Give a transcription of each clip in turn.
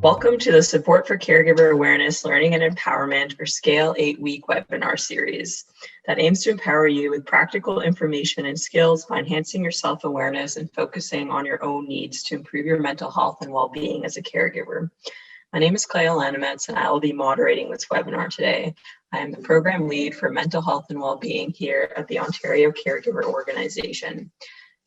Welcome to the Support for Caregiver Awareness, Learning and Empowerment, or SCALE 8-week webinar series that aims to empower you with practical information and skills by enhancing your self-awareness and focusing on your own needs to improve your mental health and well-being as a caregiver. My name is Clea Lanemetz, and I will be moderating this webinar today. I am the program lead for mental health and well-being here at the Ontario Caregiver Organization.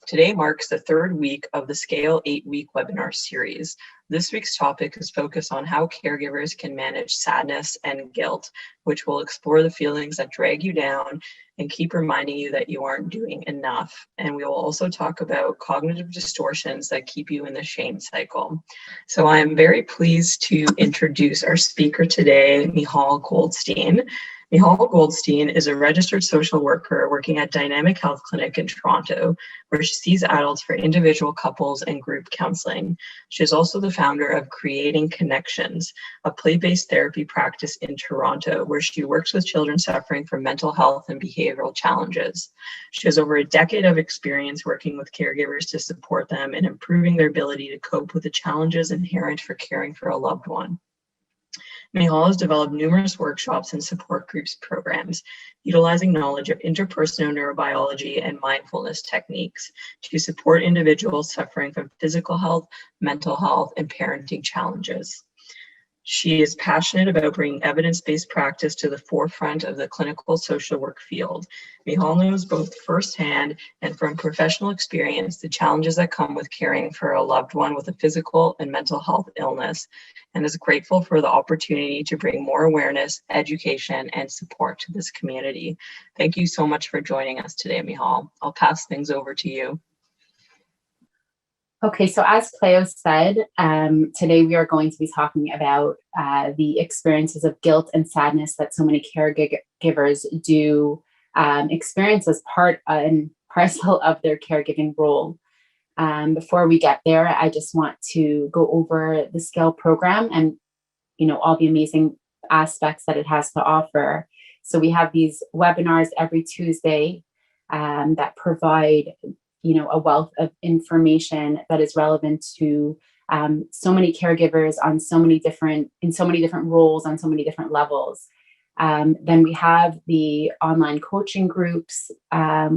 Today marks the third week of the SCALE 8-week webinar series. This week's topic is focused on how caregivers can manage sadness and guilt, which will explore the feelings that drag you down and keep reminding you that you aren't doing enough. And we will also talk about cognitive distortions that keep you in the shame cycle. So I am very pleased to introduce our speaker today, Michal Goldstein. Michal Goldstein is a registered social worker working at Dynamic Health Clinic in Toronto, where she sees adults for individual, couples, and group counseling. She is also the founder of Creating Connections, a play-based therapy practice in Toronto, where she works with children suffering from mental health and behavioral challenges. She has over a decade of experience working with caregivers to support them in improving their ability to cope with the challenges inherent for caring for a loved one. Michal has developed numerous workshops and support groups programs, utilizing knowledge of interpersonal neurobiology and mindfulness techniques to support individuals suffering from physical health, mental health, and parenting challenges. She is passionate about bringing evidence-based practice to the forefront of the clinical social work field. Michal knows both firsthand and from professional experience the challenges that come with caring for a loved one with a physical and mental health illness, and is grateful for the opportunity to bring more awareness, education, and support to this community. Thank you so much for joining us today, Michal. I'll pass things over to you. Okay, so as Cleo said, today we are going to be talking about the experiences of guilt and sadness that so many caregivers do experience as part and parcel of their caregiving role. Before we get there, I just want to go over the SCALE program and all the amazing aspects that it has to offer. So we have these webinars every Tuesday that provide a wealth of information that is relevant to so many caregivers in so many different roles on so many different levels. Then we have the online coaching groups,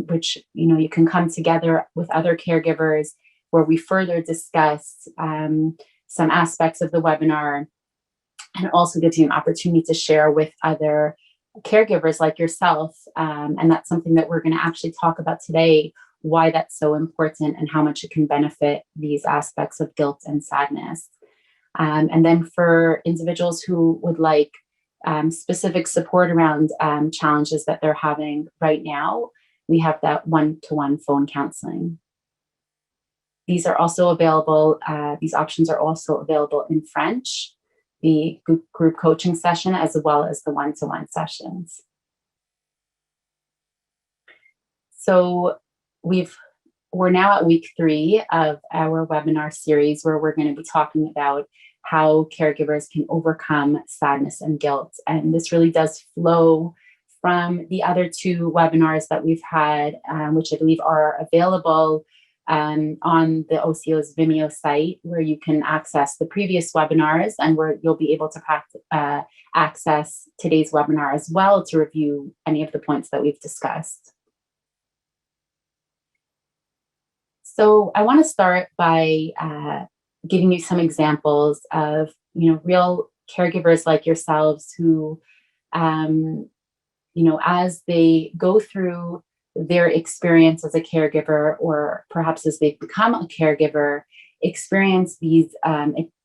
which you can come together with other caregivers where we further discuss some aspects of the webinar, and also gives you an opportunity to share with other caregivers like yourself. And that's something that we're going to actually talk about today, why that's so important and how much it can benefit these aspects of guilt and sadness. And then for individuals who would like specific support around challenges that they're having right now, we have that one-to-one phone counseling. These are also available, these options are also available in French, the group coaching session, as well as the one-to-one sessions. So we're now at week 3 of our webinar series, where we're going to be talking about how caregivers can overcome sadness and guilt. And this really does flow from the other 2 webinars that we've had, which I believe are available on the OCO's Vimeo site, where you can access the previous webinars and where you'll be able to access today's webinar as well to review any of the points that we've discussed. So I want to start by giving you some examples of, real caregivers like yourselves who, as they go through their experience as a caregiver, or perhaps as they become a caregiver, experience these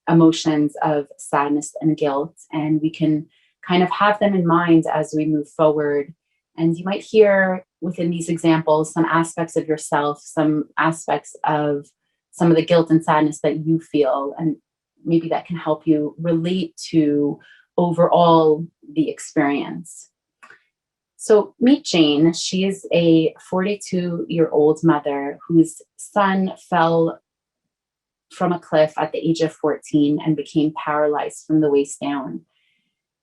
emotions of sadness and guilt. And we can kind of have them in mind as we move forward. And you might hear within these examples some aspects of yourself, some aspects of some of the guilt and sadness that you feel, and maybe that can help you relate to overall the experience. So meet Jane. She is a 42-year-old mother whose son fell from a cliff at the age of 14 and became paralyzed from the waist down.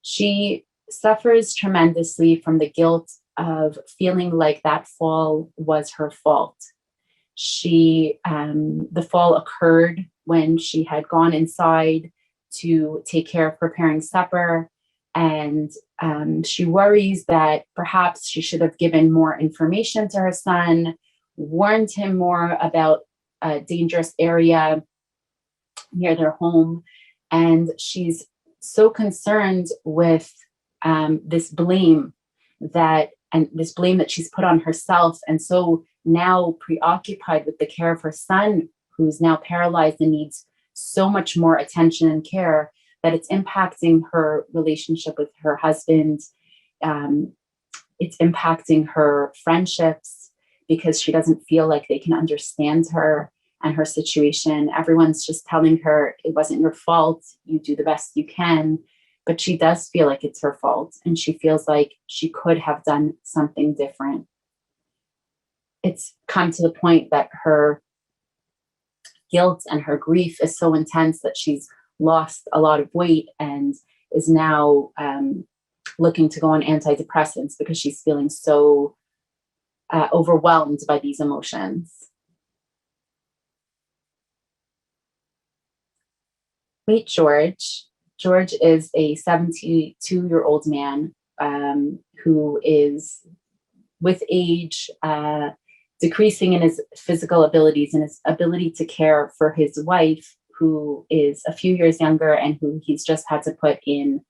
She suffers tremendously from the guilt of feeling like that fall was her fault. The fall occurred when she had gone inside to take care of preparing supper. And she worries that perhaps she should have given more information to her son, warned him more about a dangerous area near their home. And she's so concerned with this blame that she's put on herself, and so now preoccupied with the care of her son, who's now paralyzed and needs so much more attention and care, that it's impacting her relationship with her husband. It's impacting her friendships because she doesn't feel like they can understand her and her situation. Everyone's just telling her, it wasn't your fault, you do the best you can. But she does feel like it's her fault, and she feels like she could have done something different. It's come to the point that her guilt and her grief is so intense that she's lost a lot of weight and is now looking to go on antidepressants because she's feeling so overwhelmed by these emotions. Meet George. George is a 72-year-old man who is, with age, decreasing in his physical abilities and his ability to care for his wife, who is a few years younger and who he's just had to put in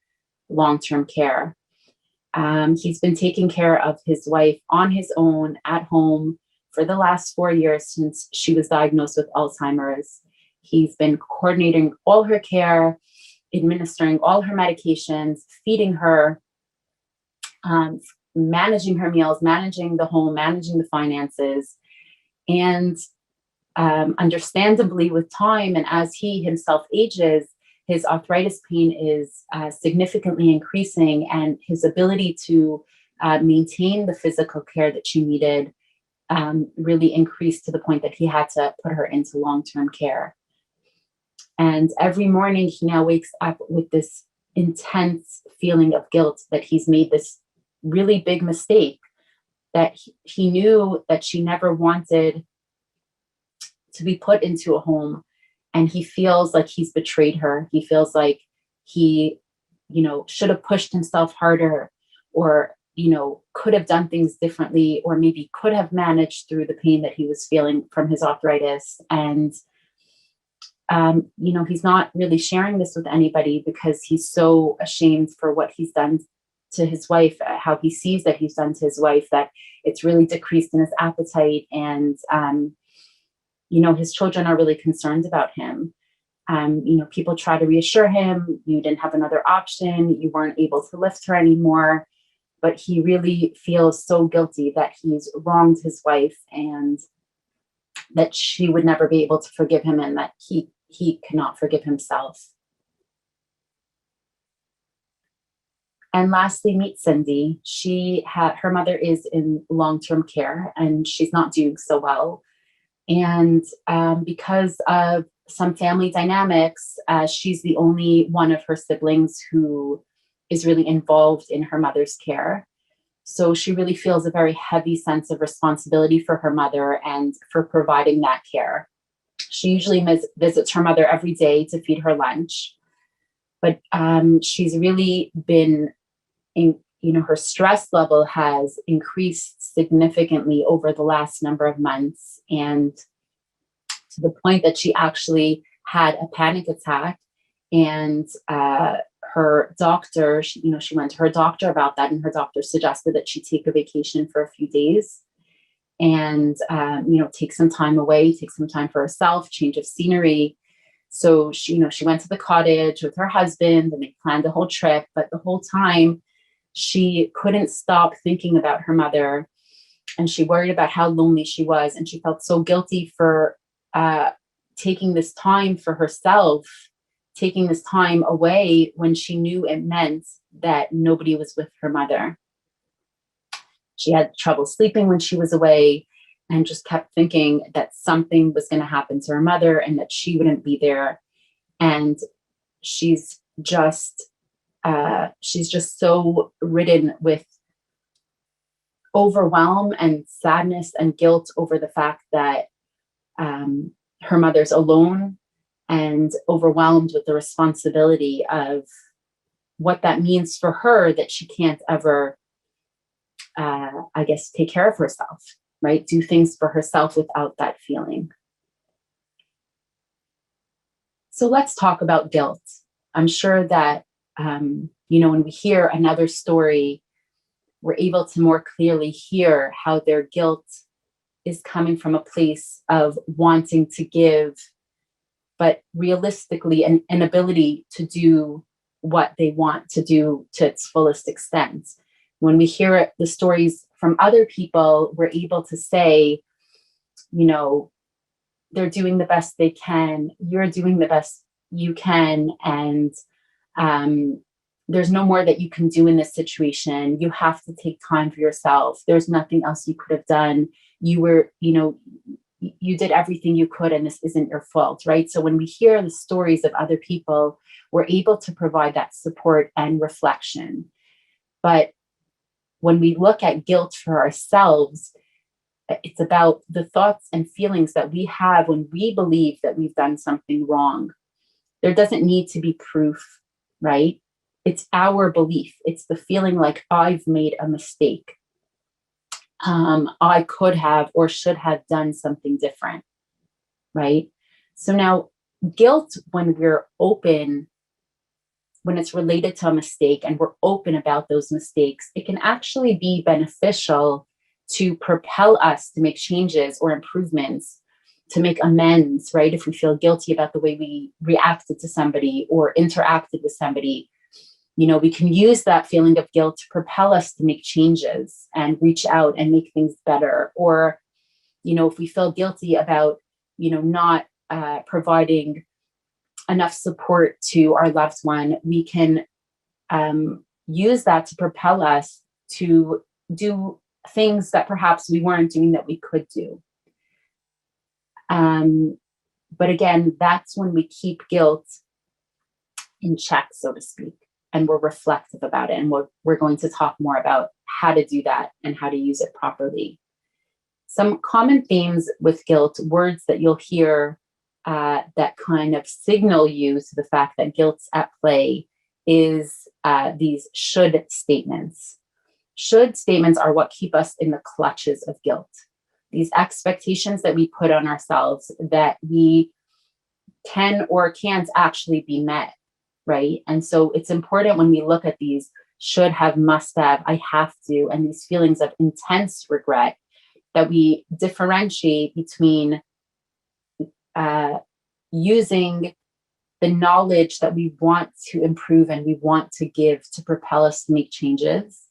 long-term care. He's been taking care of his wife on his own at home for the last 4 years since she was diagnosed with Alzheimer's. He's been coordinating all her care, administering all her medications, feeding her, managing her meals, managing the home, managing the finances. And understandably, with time and as he himself ages, his arthritis pain is significantly increasing, and his ability to maintain the physical care that she needed really increased to the point that he had to put her into long-term care. And every morning he now wakes up with this intense feeling of guilt that he's made this really big mistake, that he knew that she never wanted to be put into a home. And he feels like he's betrayed her. He feels like he, should have pushed himself harder, or, could have done things differently, or maybe could have managed through the pain that he was feeling from his arthritis. And he's not really sharing this with anybody because he's so ashamed for what he's done to his wife, how he sees that he's done to his wife, that it's really decreased in his appetite. And, his children are really concerned about him. People try to reassure him, you didn't have another option, you weren't able to lift her anymore. But he really feels so guilty that he's wronged his wife and that she would never be able to forgive him, and that he cannot forgive himself. And lastly, meet Cindy. Her mother is in long-term care and she's not doing so well. And because of some family dynamics, she's the only one of her siblings who is really involved in her mother's care. So she really feels a very heavy sense of responsibility for her mother and for providing that care. She usually visits her mother every day to feed her lunch, but she's really been her stress level has increased significantly over the last number of months, and to the point that she actually had a panic attack. And her doctor, she went to her doctor about that, and her doctor suggested that she take a vacation for a few days and, take some time away, take some time for herself, change of scenery. So she went to the cottage with her husband and they planned the whole trip, but the whole time she couldn't stop thinking about her mother, and she worried about how lonely she was. And she felt so guilty for taking this time for herself, taking this time away when she knew it meant that nobody was with her mother. She had trouble sleeping when she was away and just kept thinking that something was going to happen to her mother and that she wouldn't be there. And she's just so ridden with overwhelm and sadness and guilt over the fact that her mother's alone and overwhelmed with the responsibility of what that means for her, that she can't ever, take care of herself, right? Do things for herself without that feeling. So let's talk about guilt. I'm sure that, when we hear another story, we're able to more clearly hear how their guilt is coming from a place of wanting to give, but realistically an inability to do what they want to do to its fullest extent. When we hear the stories from other people, we're able to say, they're doing the best they can, you're doing the best you can, and there's no more that you can do in this situation. You have to take time for yourself. There's nothing else you could have done. You did everything you could, and this isn't your fault, right? So when we hear the stories of other people, we're able to provide that support and reflection. But when we look at guilt for ourselves, it's about the thoughts and feelings that we have when we believe that we've done something wrong. There doesn't need to be proof, right? It's our belief. It's the feeling like I've made a mistake. I could have or should have done something different, right? So now guilt, when we're open, when it's related to a mistake and we're open about those mistakes, it can actually be beneficial to propel us to make changes or improvements, to make amends, right? If we feel guilty about the way we reacted to somebody or interacted with somebody, we can use that feeling of guilt to propel us to make changes and reach out and make things better. Or, if we feel guilty about, not providing enough support to our loved one, we can use that to propel us to do things that perhaps we weren't doing that we could do. But again, that's when we keep guilt in check, so to speak, and we're reflective about it. And we're going to talk more about how to do that and how to use it properly. Some common themes with guilt, words that you'll hear that kind of signal you to the fact that guilt's at play, is these should statements. Should statements are what keep us in the clutches of guilt. These expectations that we put on ourselves that we can or can't actually be met, right? And so it's important when we look at these should have, must have, I have to, and these feelings of intense regret, that we differentiate between using the knowledge that we want to improve and we want to give to propel us to make changes,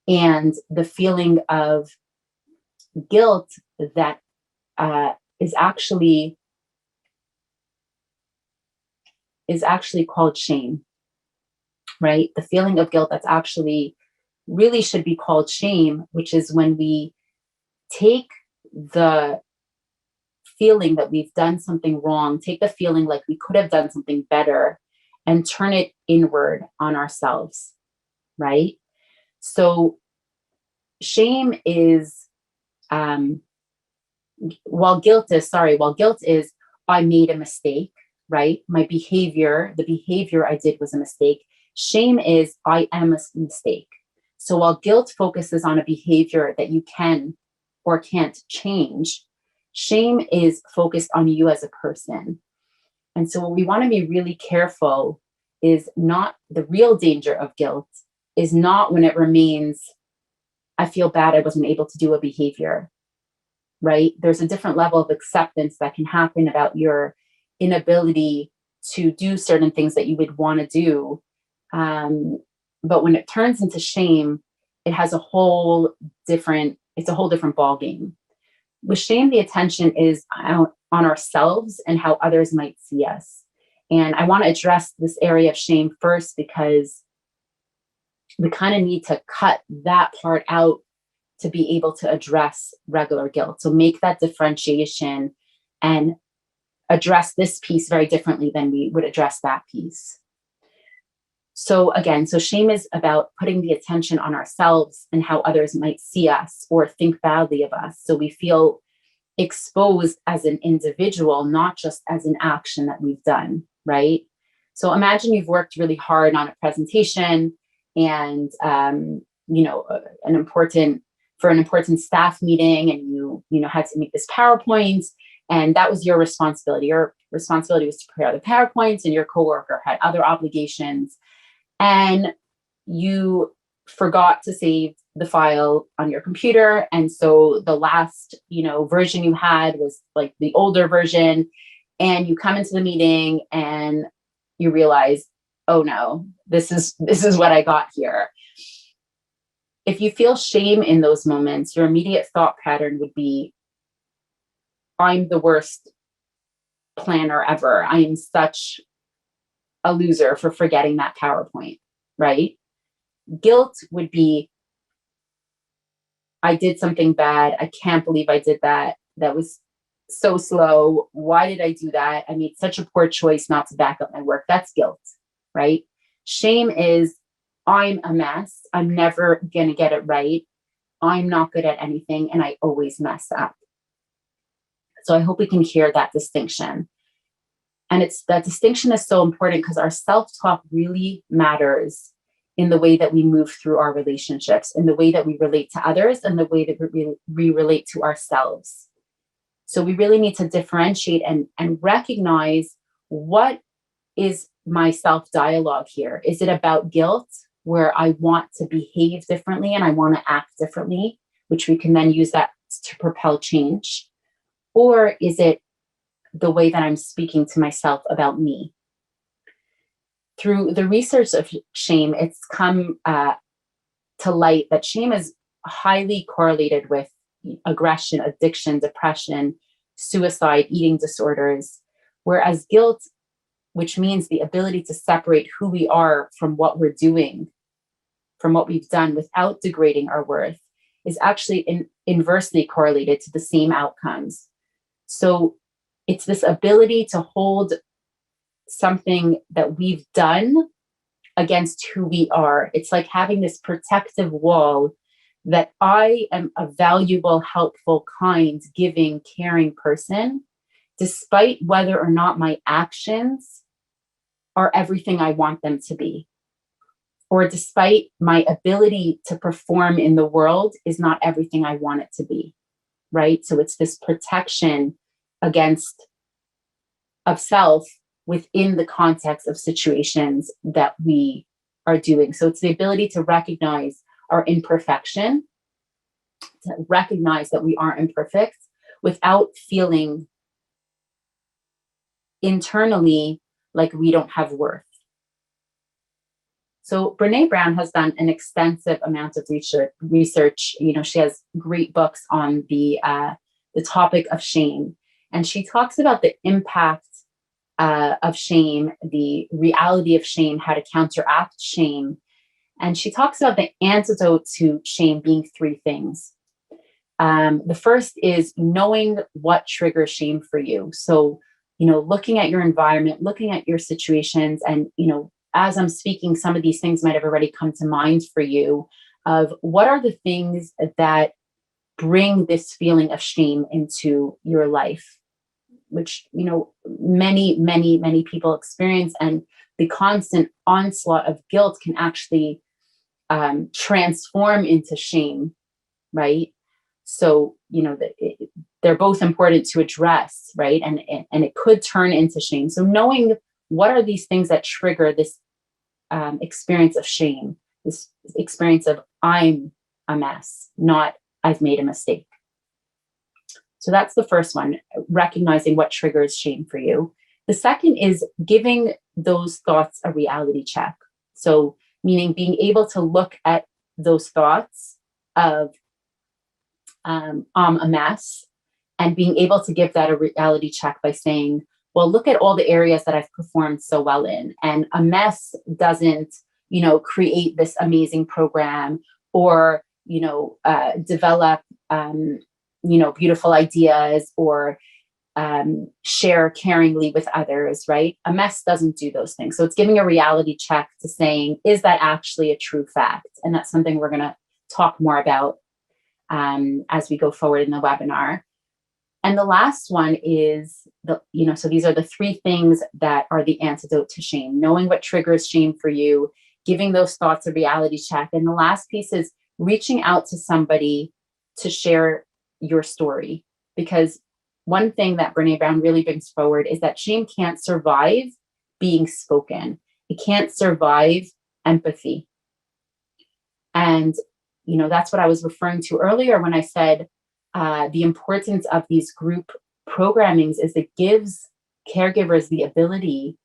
and the feeling of guilt that is actually called shame, right? The feeling of guilt that's actually really should be called shame, which is when we take the feeling that we've done something wrong, take the feeling like we could have done something better, and turn it inward on ourselves, right? So shame is, while guilt is, I made a mistake, right? The behavior I did was a mistake. Shame is, I am a mistake. So while guilt focuses on a behavior that you can or can't change, shame is focused on you as a person. And so what we want to be really careful is not, the real danger of guilt is not when it remains, I feel bad I wasn't able to do a behavior, right? There's a different level of acceptance that can happen about your inability to do certain things that you would want to do. But when it turns into shame, it has a whole different ball game. With shame, the attention is on ourselves and how others might see us. And I want to address this area of shame first, because we kind of need to cut that part out to be able to address regular guilt. So make that differentiation and address this piece very differently than we would address that piece. So again, shame is about putting the attention on ourselves and how others might see us or think badly of us. So we feel exposed as an individual, not just as an action that we've done, right? So imagine you've worked really hard on a presentation and, an important staff meeting, and you had to make this PowerPoint, and that was your responsibility. Your responsibility was to prepare the PowerPoints, and your coworker had other obligations, and you forgot to save the file on your computer. And so the last, version you had was like the older version, and you come into the meeting and you realize, oh no, this is what I got here. If you feel shame in those moments, your immediate thought pattern would be, I'm the worst planner ever. I am such a loser for forgetting that PowerPoint, right? Guilt would be, I did something bad. I can't believe I did that. That was so slow. Why did I do that? I made such a poor choice not to back up my work. That's guilt, right? Shame is, I'm a mess. I'm never going to get it right. I'm not good at anything, and I always mess up. So I hope we can hear that distinction. And that distinction is so important because our self-talk really matters in the way that we move through our relationships, in the way that we relate to others, and the way that we relate to ourselves. So we really need to differentiate and recognize, what is my self-dialogue here? Is it about guilt, where I want to behave differently and I want to act differently, which we can then use that to propel change? Or is it the way that I'm speaking to myself about me? Through the research of shame, it's come to light that shame is highly correlated with aggression, addiction, depression, suicide, eating disorders, whereas guilt, which means the ability to separate who we are from what we're doing, from what we've done without degrading our worth, is actually inversely correlated to the same outcomes. So it's this ability to hold something that we've done against who we are. It's like having this protective wall that I am a valuable, helpful, kind, giving, caring person, despite whether or not my actions are everything I want them to be, or despite my ability to perform in the world is not everything I want it to be, right? So it's this protection of self within the context of situations that we are doing. So it's the ability to recognize our imperfection, to recognize that we are imperfect without feeling internally like we don't have worth. So Brené Brown has done an extensive amount of research. She has great books on the topic of shame. And she talks about the impact of shame, the reality of shame, how to counteract shame. And she talks about the antidote to shame being three things. The first is knowing what triggers shame for you. So, looking at your environment, looking at your situations, and, as I'm speaking, some of these things might have already come to mind for you, of what are the things that bring this feeling of shame into your life, which, many, many, many people experience. And the constant onslaught of guilt can actually transform into shame, right? So, they're both important to address, right? And it could turn into shame. So knowing what are these things that trigger this experience of shame, this experience of I'm a mess, not I've made a mistake. So that's the first one, recognizing what triggers shame for you. The second is giving those thoughts a reality check. So meaning being able to look at those thoughts of I'm a mess, and being able to give that a reality check by saying, well, look at all the areas that I've performed so well in. And a mess doesn't, create this amazing program or, develop, beautiful ideas or share caringly with others, right? A mess doesn't do those things. So it's giving a reality check to saying, is that actually a true fact? And that's something we're going to talk more about as we go forward in the webinar. And the last one is so these are the three things that are the antidote to shame: knowing what triggers shame for you, giving those thoughts a reality check. And the last piece is reaching out to somebody to share your story. Because one thing that Brene Brown really brings forward is that shame can't survive being spoken. It can't survive empathy. And, that's what I was referring to earlier when I said the importance of these group programmings is it gives caregivers the ability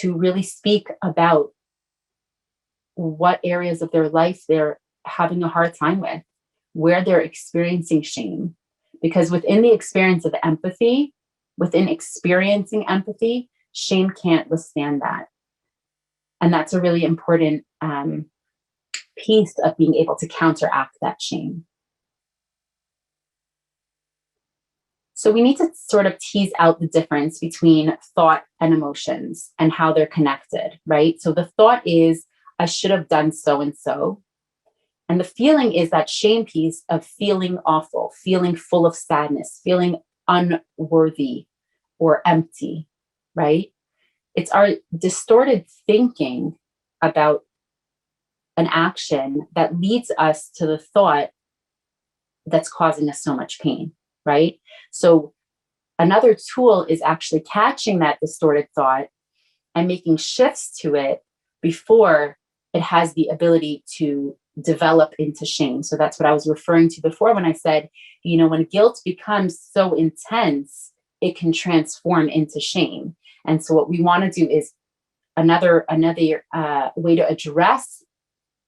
to really speak about what areas of their life they're having a hard time with, where they're experiencing shame. Because within experiencing empathy, shame can't withstand that. And that's a really important piece of being able to counteract that shame. So we need to sort of tease out the difference between thought and emotions and how they're connected, right? So the thought is, I should have done so and so. And the feeling is that shame piece of feeling awful, feeling full of sadness, feeling unworthy or empty, right? It's our distorted thinking about an action that leads us to the thought that's causing us so much pain, right? So another tool is actually catching that distorted thought and making shifts to it before it has the ability to develop into shame. So that's what I was referring to before when I said, when guilt becomes so intense, it can transform into shame. And so what we want to do is another way to address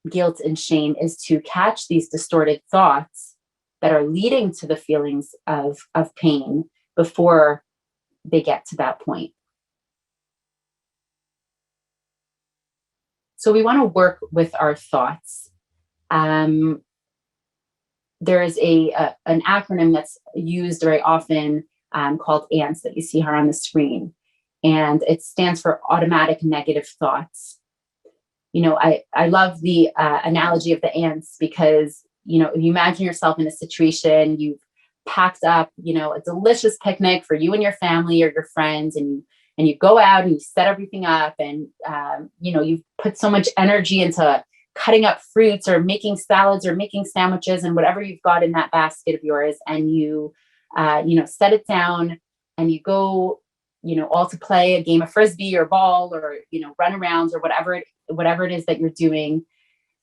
guilt and shame is to catch these distorted thoughts that are leading to the feelings of pain before they get to that point. So we want to work with our thoughts. There is an acronym that's used very often called ANTS that you see here on the screen. And it stands for automatic negative thoughts. I love the analogy of the ants because, if you imagine yourself in a situation, you've packed up, a delicious picnic for you and your family or your friends, and you go out and you set everything up, and, you've put so much energy into cutting up fruits or making salads or making sandwiches and whatever you've got in that basket of yours. And you, set it down and you go, all to play a game of frisbee or ball or, run arounds or whatever it is that you're doing.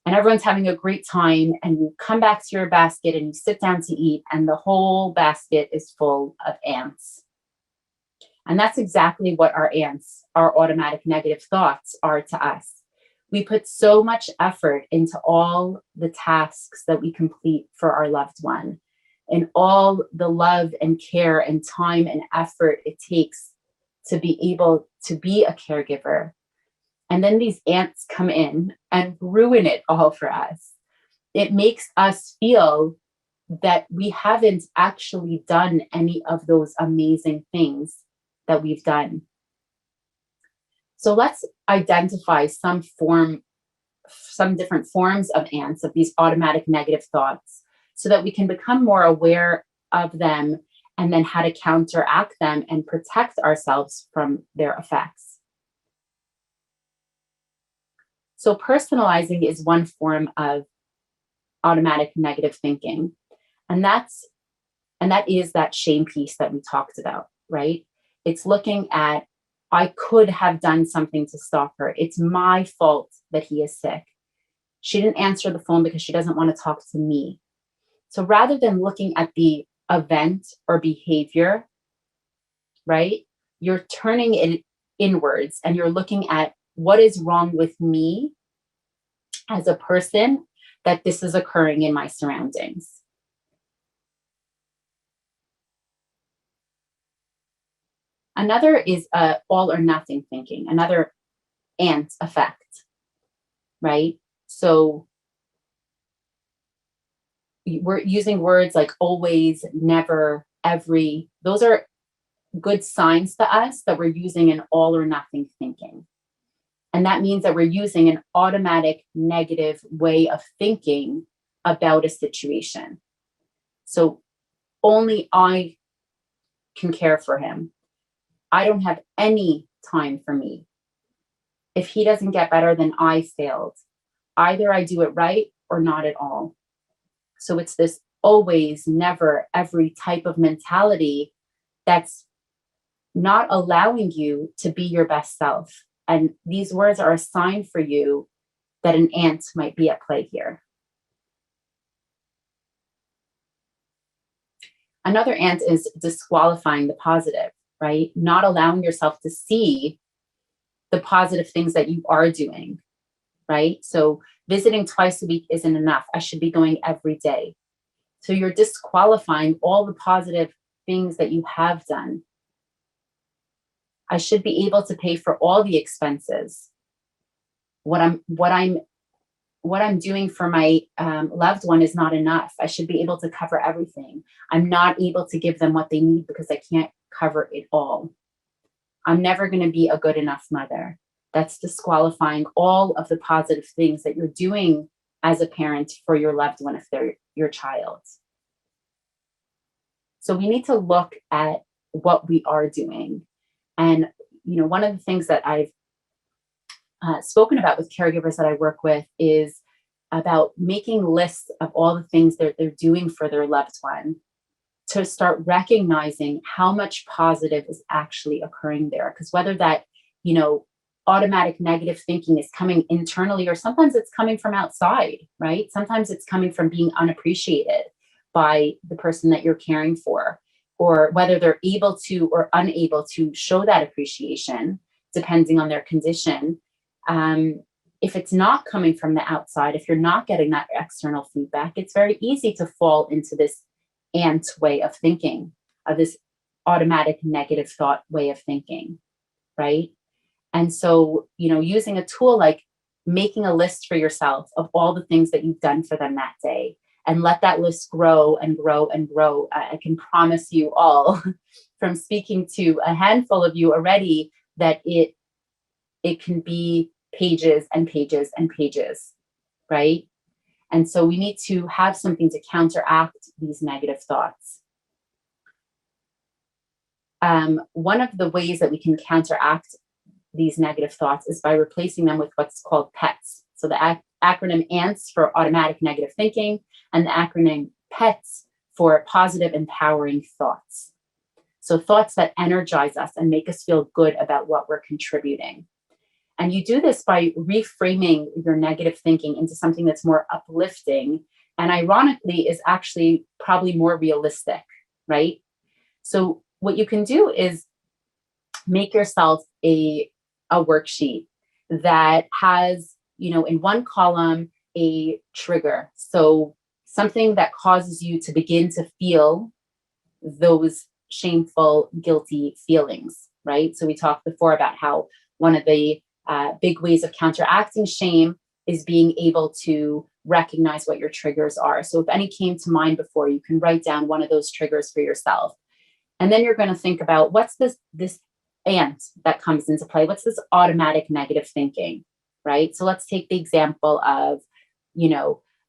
And everyone's having a great time. And you come back to your basket and you sit down to eat, and the whole basket is full of ants. And that's exactly what our ants, our automatic negative thoughts, are to us. We put so much effort into all the tasks that we complete for our loved one, and all the love and care and time and effort it takes to be able to be a caregiver. And then these ants come in and ruin it all for us. It makes us feel that we haven't actually done any of those amazing things that we've done. So let's identify some different forms of ants, of these automatic negative thoughts, so that we can become more aware of them, and then how to counteract them and protect ourselves from their effects. So personalizing is one form of automatic negative thinking. And that is that shame piece that we talked about, right? It's looking at, I could have done something to stop her. It's my fault that he is sick. She didn't answer the phone because she doesn't want to talk to me. So rather than looking at the event or behavior, right, you're turning it inwards and you're looking at what is wrong with me as a person that this is occurring in my surroundings. Another is all or nothing thinking, another ant effect, right? So we're using words like always, never, every. Those are good signs to us that we're using an all or nothing thinking. And that means that we're using an automatic negative way of thinking about a situation. So only I can care for him. I don't have any time for me. If he doesn't get better, then I failed. Either I do it right or not at all. So it's this always, never, every type of mentality that's not allowing you to be your best self. And these words are a sign for you that an ant might be at play here. Another ant is disqualifying the positive, right? Not allowing yourself to see the positive things that you are doing, right? So visiting twice a week isn't enough. I should be going every day. So you're disqualifying all the positive things that you have done. I should be able to pay for all the expenses. What I'm doing for my loved one is not enough. I should be able to cover everything. I'm not able to give them what they need because I can't cover it all. I'm never going to be a good enough mother. That's disqualifying all of the positive things that you're doing as a parent for your loved one if they're your child. So we need to look at what we are doing. And, one of the things that I've spoken about with caregivers that I work with is about making lists of all the things that they're doing for their loved one, to start recognizing how much positive is actually occurring there. Because whether that, automatic negative thinking is coming internally, or sometimes it's coming from outside, right? Sometimes it's coming from being unappreciated by the person that you're caring for, or whether they're able to or unable to show that appreciation, depending on their condition. If it's not coming from the outside, if you're not getting that external feedback, it's very easy to fall into this ant way of thinking, of this automatic negative thought way of thinking, right? And so, using a tool like making a list for yourself of all the things that you've done for them that day, and let that list grow and grow and grow. I can promise you all from speaking to a handful of you already that it can be pages and pages and pages, right? And so we need to have something to counteract these negative thoughts. One of the ways that we can counteract these negative thoughts is by replacing them with what's called PETS. So the acronym ANTS for automatic negative thinking, and the acronym PETS for positive empowering thoughts. So thoughts that energize us and make us feel good about what we're contributing. And you do this by reframing your negative thinking into something that's more uplifting, and ironically is actually probably more realistic, right? So what you can do is make yourself a worksheet that has, in one column, a trigger. So something that causes you to begin to feel those shameful, guilty feelings, right? So we talked before about how one of the big ways of counteracting shame is being able to recognize what your triggers are. So if any came to mind before, you can write down one of those triggers for yourself. And then you're going to think about, what's this ant that comes into play? What's this automatic negative thinking, right? So let's take the example of,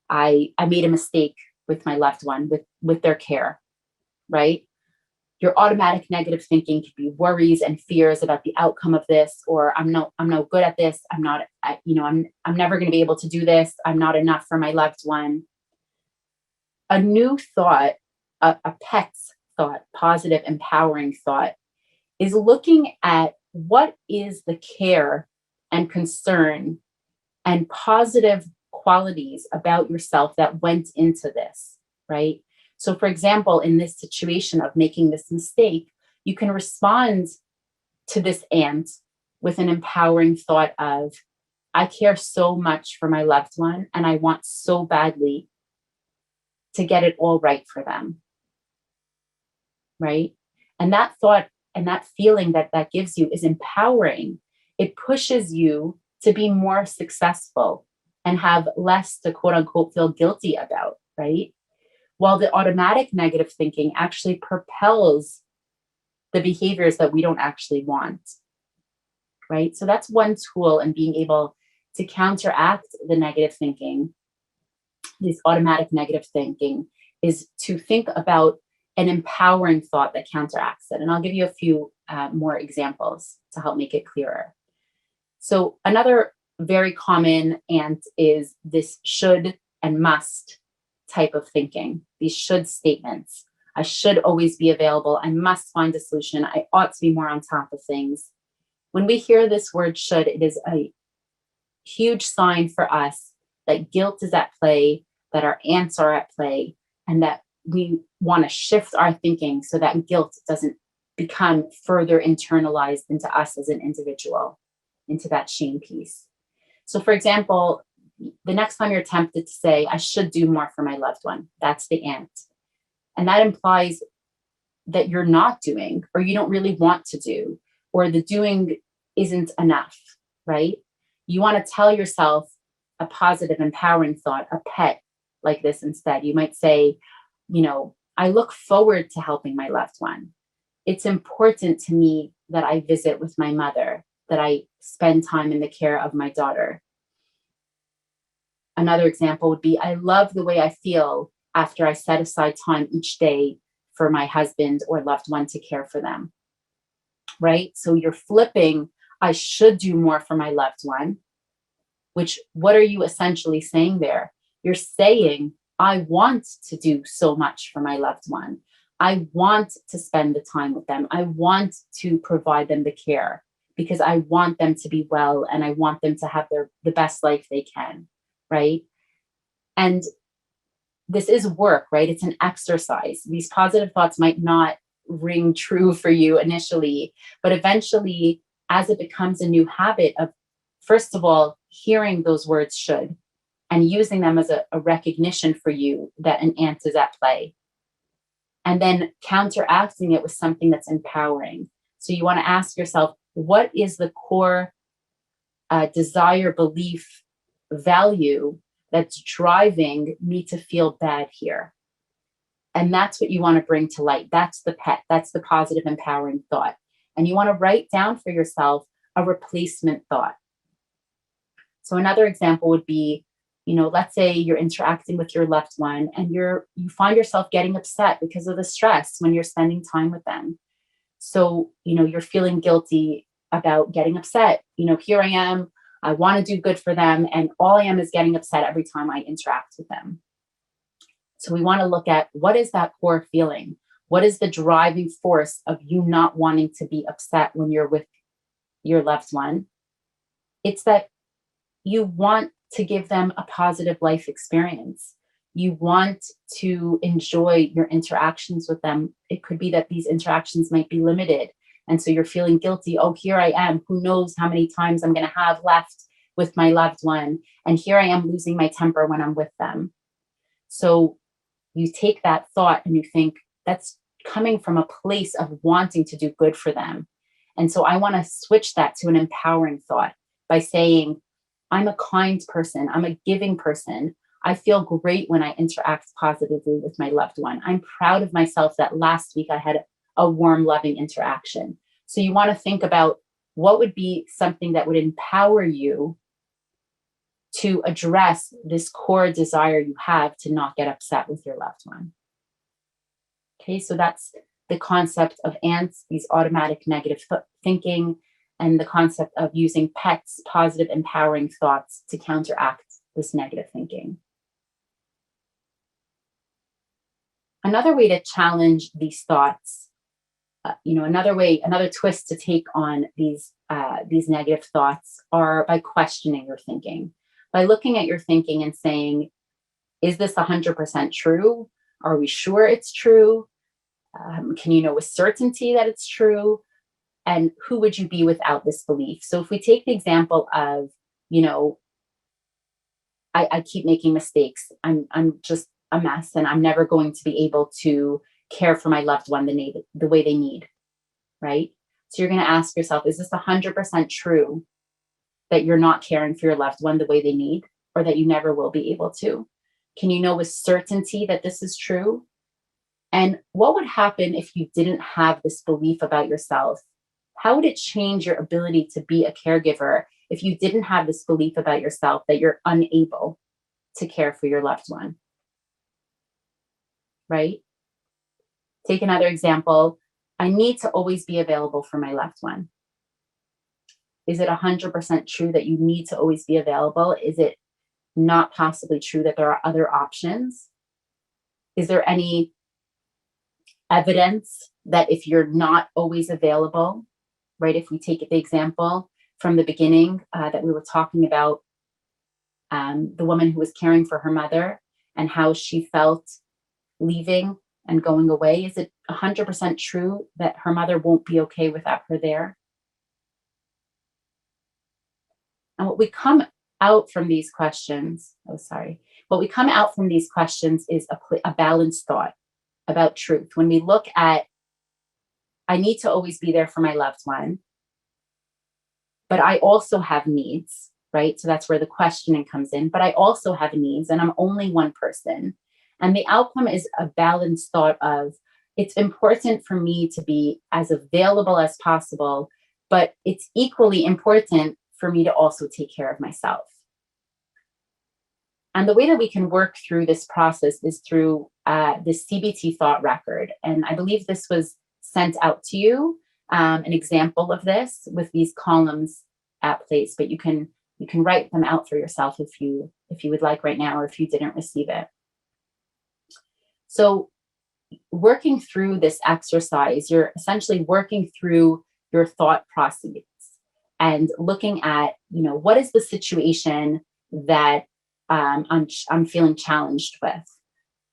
I made a mistake with my loved one, with their care, right? Your automatic negative thinking could be worries and fears about the outcome of this, or I'm no good at this. I'm never going to be able to do this. I'm not enough for my loved one. A new thought, a PETS thought, positive empowering thought, is looking at what is the care and concern and positive qualities about yourself that went into this, right? So for example, in this situation of making this mistake, you can respond to this ant with an empowering thought of, I care so much for my loved one, and I want so badly to get it all right for them, right? And that thought and that feeling that gives you is empowering. It pushes you to be more successful and have less to quote unquote feel guilty about, right? While the automatic negative thinking actually propels the behaviors that we don't actually want, right? So that's one tool in being able to counteract the negative thinking, this automatic negative thinking, is to think about an empowering thought that counteracts it. And I'll give you a few more examples to help make it clearer. So another very common and is this should and must type of thinking, these should statements. I should always be available. I must find a solution. I ought to be more on top of things. When we hear this word should, it is a huge sign for us that guilt is at play, that our ants are at play, and that we want to shift our thinking so that guilt doesn't become further internalized into us as an individual, into that shame piece. So, for example, the next time you're tempted to say, I should do more for my loved one, that's the ant. And that implies that you're not doing, or you don't really want to do, or the doing isn't enough, right? You want to tell yourself a positive, empowering thought, a pet like this instead. You might say, I look forward to helping my loved one. It's important to me that I visit with my mother, that I spend time in the care of my daughter. Another example would be, I love the way I feel after I set aside time each day for my husband or loved one to care for them, right? So you're flipping, I should do more for my loved one, which what are you essentially saying there? You're saying, I want to do so much for my loved one. I want to spend the time with them. I want to provide them the care because I want them to be well and I want them to have the best life they can, right? And this is work, right? It's an exercise. These positive thoughts might not ring true for you initially, but eventually, as it becomes a new habit of, first of all, hearing those words should and using them as a recognition for you that an ant is at play, and then counteracting it with something that's empowering. So you want to ask yourself, what is the core desire, belief, value that's driving me to feel bad here? And that's what you want to bring to light. That's the pet. That's the positive, empowering thought. And you want to write down for yourself a replacement thought. So another example would be, let's say you're interacting with your loved one and you find yourself getting upset because of the stress when you're spending time with them. So, you're feeling guilty about getting upset. Here I am, I want to do good for them, and all I am is getting upset every time I interact with them. So we want to look at, what is that core feeling? What is the driving force of you not wanting to be upset when you're with your loved one? It's that you want to give them a positive life experience. You want to enjoy your interactions with them. It could be that these interactions might be limited. And so you're feeling guilty. Oh, here I am. Who knows how many times I'm going to have left with my loved one. And here I am losing my temper when I'm with them. So you take that thought and you think, that's coming from a place of wanting to do good for them. And so I want to switch that to an empowering thought by saying, I'm a kind person. I'm a giving person. I feel great when I interact positively with my loved one. I'm proud of myself that last week I had a warm, loving interaction. So you want to think about what would be something that would empower you to address this core desire you have to not get upset with your loved one. Okay, so that's the concept of ants, these automatic negative thinking, and the concept of using pets, positive, empowering thoughts to counteract this negative thinking. Another way to challenge these thoughts, another twist to take on these negative thoughts are by questioning your thinking, by looking at your thinking and saying, is this 100% true? Are we sure it's true? Can you know with certainty that it's true? And who would you be without this belief? So if we take the example of, I keep making mistakes. I'm just a mess and I'm never going to be able to care for my loved one the way they need, right? So you're going to ask yourself, is this 100% true that you're not caring for your loved one the way they need, or that you never will be able to? Can you know with certainty that this is true? And what would happen if you didn't have this belief about yourself? How would it change your ability to be a caregiver if you didn't have this belief about yourself that you're unable to care for your loved one? Right? Take another example. I need to always be available for my loved one. Is it 100% true that you need to always be available? Is it not possibly true that there are other options? Is there any evidence that if you're not always available, right? If we take the example from the beginning that we were talking about, the woman who was caring for her mother and how she felt leaving and going away, is it 100% true that her mother won't be okay without her there? And what we come out from these questions, what we come out from these questions is a balanced thought about truth. When we look at, I need to always be there for my loved one, but I also have needs, right? So that's where the questioning comes in. But I also have needs, and I'm only one person. And the outcome is a balanced thought of, it's important for me to be as available as possible, but it's equally important for me to also take care of myself. And the way that we can work through this process is through this CBT thought record. And I believe this was sent out to you, an example of this with these columns at place, but you can write them out for yourself if you would like right now, or if you didn't receive it. So working through this exercise, you're essentially working through your thought process and looking at, what is the situation that I'm feeling challenged with?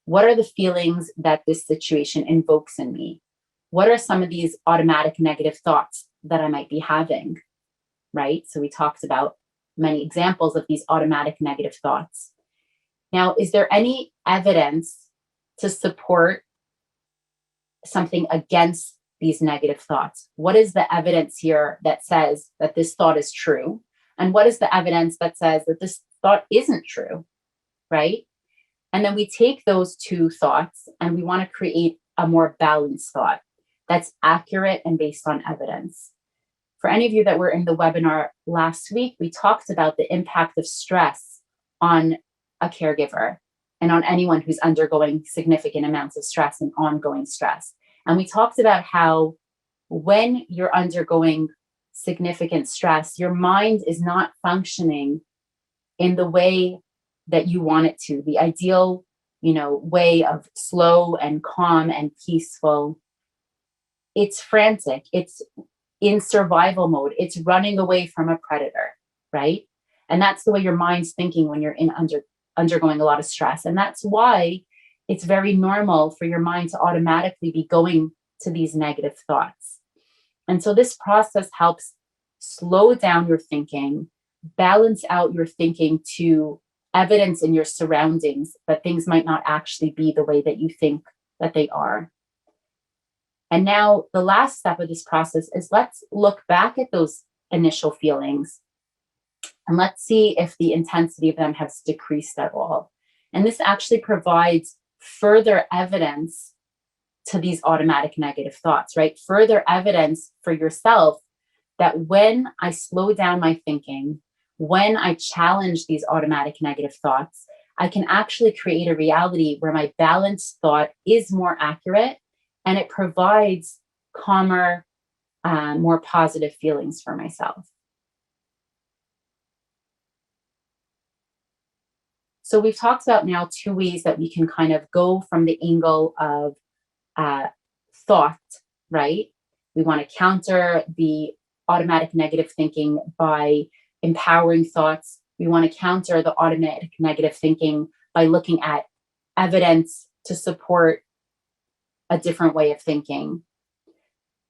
What are the feelings that this situation invokes in me? What are some of these automatic negative thoughts that I might be having, right? So we talked about many examples of these automatic negative thoughts. Now, is there any evidence to support something against these negative thoughts? What is the evidence here that says that this thought is true? And what is the evidence that says that this thought isn't true, right? And then we take those two thoughts and we want to create a more balanced thought that's accurate and based on evidence. For any of you that were in the webinar last week, we talked about the impact of stress on a caregiver and on anyone who's undergoing significant amounts of stress and ongoing stress. And we talked about how when you're undergoing significant stress, your mind is not functioning in the way that you want it to, the ideal, way of slow and calm and peaceful. It's frantic. It's in survival mode. It's running away from a predator, right? And that's the way your mind's thinking when you're undergoing a lot of stress. And that's why it's very normal for your mind to automatically be going to these negative thoughts. And so this process helps slow down your thinking, balance out your thinking to evidence in your surroundings that things might not actually be the way that you think that they are. And now the last step of this process is let's look back at those initial feelings and let's see if the intensity of them has decreased at all. And this actually provides further evidence to these automatic negative thoughts, right? Further evidence for yourself that when I slow down my thinking, when I challenge these automatic negative thoughts, I can actually create a reality where my balanced thought is more accurate and it provides calmer, more positive feelings for myself. So we've talked about now two ways that we can kind of go from the angle of thought, right? We want to counter the automatic negative thinking by empowering thoughts. We want to counter the automatic negative thinking by looking at evidence to support a different way of thinking.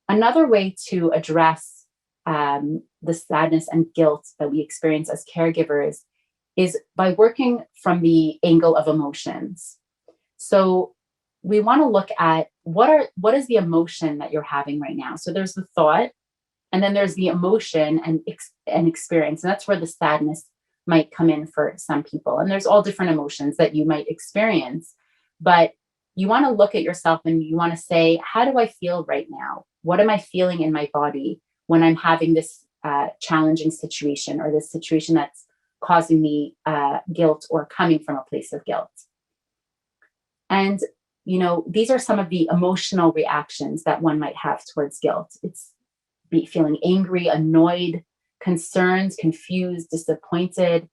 Another way to address the sadness and guilt that we experience as caregivers is by working from the angle of emotions. So we want to look at what is the emotion that you're having right now. So there's the thought, and then there's the emotion and experience. And that's where the sadness might come in for some people. And there's all different emotions that you might experience. But you want to look at yourself and you want to say, how do I feel right now? What am I feeling in my body when I'm having this challenging situation or this situation that's causing me guilt or coming from a place of guilt? And these are some of the emotional reactions that one might have towards guilt. It's feeling angry, annoyed, concerned, confused, disappointed,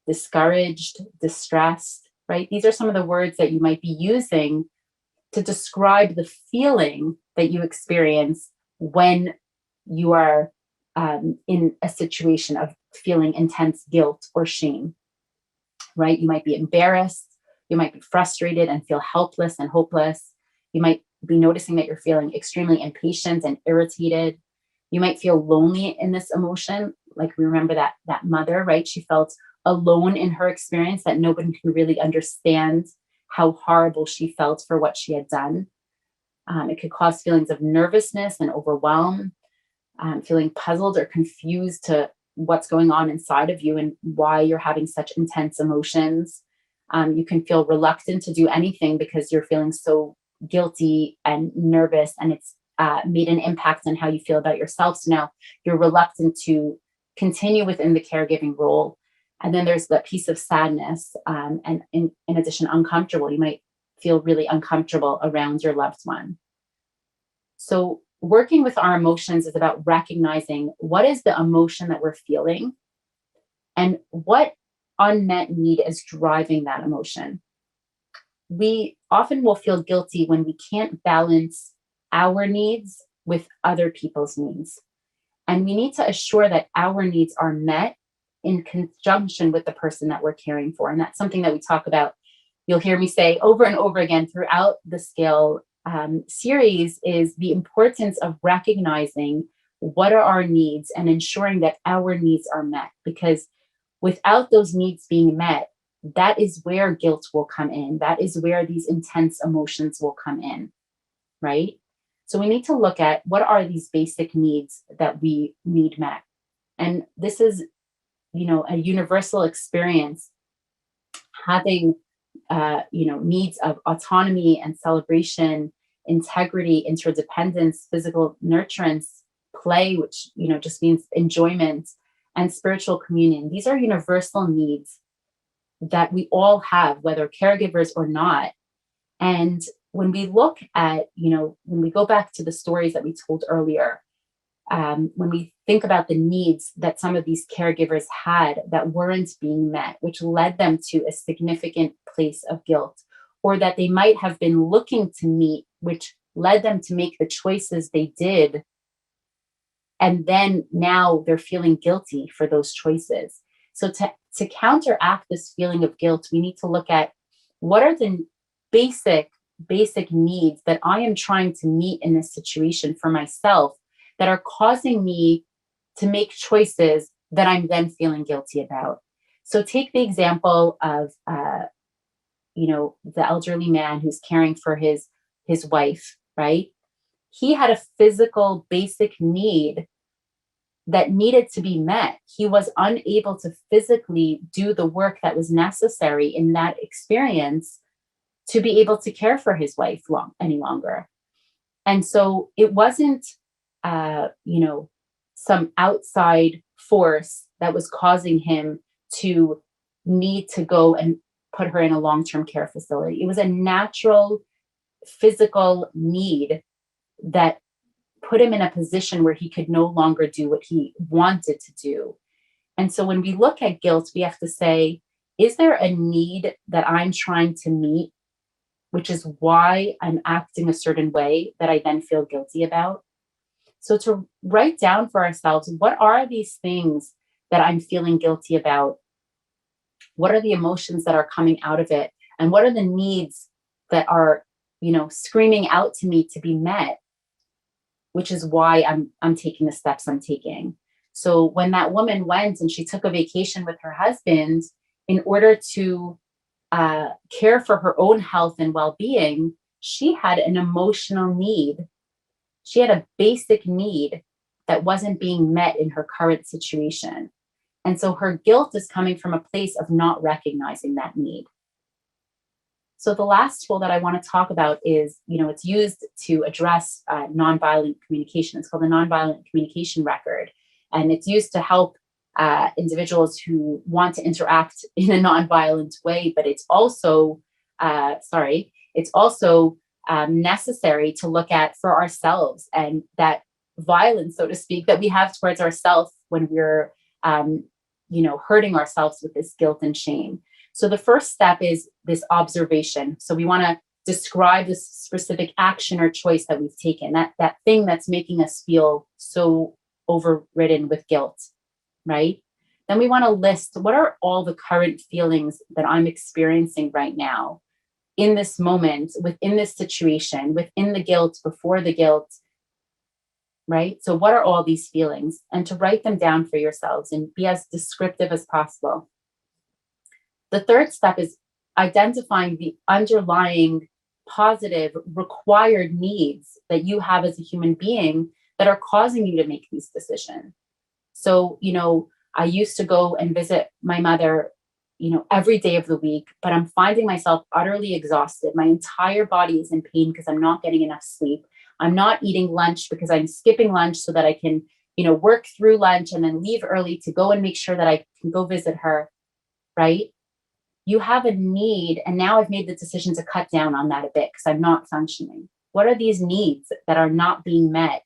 discouraged, distressed, right? These are some of the words that you might be using to describe the feeling that you experience when you are in a situation of feeling intense guilt or shame, right? You might be embarrassed. You might be frustrated and feel helpless and hopeless. You might be noticing that you're feeling extremely impatient and irritated. You might feel lonely in this emotion. Like we remember that mother, right? She felt alone in her experience, that nobody can really understand how horrible she felt for what she had done. It could cause feelings of nervousness and overwhelm, feeling puzzled or confused to what's going on inside of you and why you're having such intense emotions. You can feel reluctant to do anything because you're feeling so guilty and nervous, and it's made an impact on how you feel about yourself. So now you're reluctant to continue within the caregiving role. And then there's that piece of sadness, and in addition, uncomfortable. You might feel really uncomfortable around your loved one. So working with our emotions is about recognizing what is the emotion that we're feeling and what unmet need is driving that emotion. We often will feel guilty when we can't balance our needs with other people's needs. And we need to assure that our needs are met in conjunction with the person that we're caring for. And that's something that we talk about. You'll hear me say over and over again throughout the Scale series, is the importance of recognizing what are our needs and ensuring that our needs are met. Because without those needs being met, that is where guilt will come in. That is where these intense emotions will come in, right? So we need to look at what are these basic needs that we need met. And this is, a universal experience, having, needs of autonomy and celebration, integrity, interdependence, physical nurturance, play, which, just means enjoyment, and spiritual communion. These are universal needs that we all have, whether caregivers or not. And when we look at, when we go back to the stories that we told earlier, when we think about the needs that some of these caregivers had that weren't being met, which led them to a significant place of guilt, or that they might have been looking to meet, which led them to make the choices they did. And then now they're feeling guilty for those choices. So to counteract this feeling of guilt, we need to look at what are the basic needs that I am trying to meet in this situation for myself that are causing me to make choices that I'm then feeling guilty about. So take the example of, the elderly man who's caring for his wife, right? He had a physical basic need that needed to be met. He was unable to physically do the work that was necessary in that experience to be able to care for his wife any longer. And so it wasn't, some outside force that was causing him to need to go and put her in a long-term care facility. It was a natural physical need that put him in a position where he could no longer do what he wanted to do. And so when we look at guilt, we have to say, is there a need that I'm trying to meet, which is why I'm acting a certain way that I then feel guilty about? So to write down for ourselves, what are these things that I'm feeling guilty about? What are the emotions that are coming out of it? And what are the needs that are, screaming out to me to be met? Which is why I'm taking the steps I'm taking. So when that woman went and she took a vacation with her husband in order to care for her own health and well-being, she had an emotional need. She had a basic need that wasn't being met in her current situation. And so her guilt is coming from a place of not recognizing that need. So the last tool that I want to talk about is, it's used to address nonviolent communication. It's called the Nonviolent Communication Record. And it's used to help individuals who want to interact in a nonviolent way, but it's also necessary to look at for ourselves, and that violence, so to speak, that we have towards ourselves when we're, hurting ourselves with this guilt and shame. So the first step is this observation. So we want to describe this specific action or choice that we've taken, that thing that's making us feel so overridden with guilt, right? Then we want to list, what are all the current feelings that I'm experiencing right now in this moment, within this situation, within the guilt, before the guilt, right? So what are all these feelings? And to write them down for yourselves and be as descriptive as possible. The third step is identifying the underlying positive required needs that you have as a human being that are causing you to make these decisions. So, I used to go and visit my mother, every day of the week, but I'm finding myself utterly exhausted. My entire body is in pain because I'm not getting enough sleep. I'm not eating lunch because I'm skipping lunch so that I can, work through lunch and then leave early to go and make sure that I can go visit her, right? You have a need, and now I've made the decision to cut down on that a bit because I'm not functioning. What are these needs that are not being met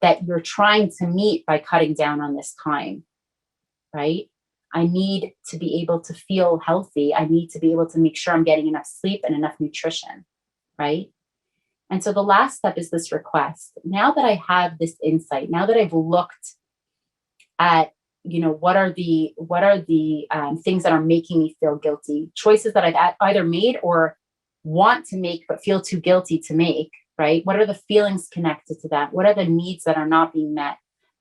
that you're trying to meet by cutting down on this time, right? I need to be able to feel healthy. I need to be able to make sure I'm getting enough sleep and enough nutrition, right? And so the last step is this request. Now that I have this insight, now that I've looked at, what are the things that are making me feel guilty, choices that I've either made or want to make but feel too guilty to make, right? What are the feelings connected to that? What are the needs that are not being met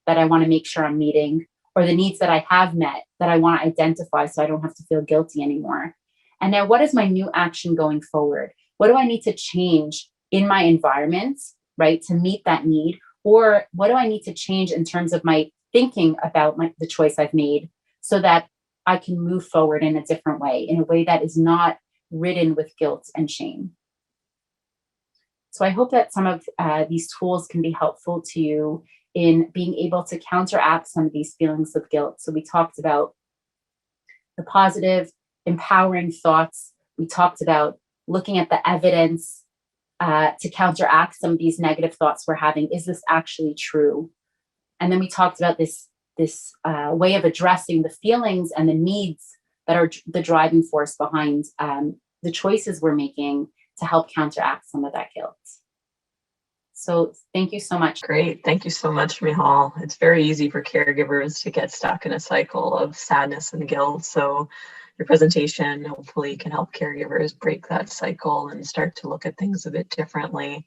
that I want to make sure I'm meeting, or the needs that I have met that I want to identify so I don't have to feel guilty anymore? And now, what is my new action going forward? What do I need to change in my environment, right, to meet that need? Or what do I need to change in terms of my thinking about the choice I've made so that I can move forward in a different way, in a way that is not ridden with guilt and shame? So I hope that some of these tools can be helpful to you in being able to counteract some of these feelings of guilt. So we talked about the positive, empowering thoughts. We talked about looking at the evidence to counteract some of these negative thoughts we're having. Is this actually true? And then we talked about this way of addressing the feelings and the needs that are the driving force behind the choices we're making to help counteract some of that guilt. So thank you so much. Great. Thank you so much, Mihal. It's very easy for caregivers to get stuck in a cycle of sadness and guilt. So your presentation hopefully can help caregivers break that cycle and start to look at things a bit differently.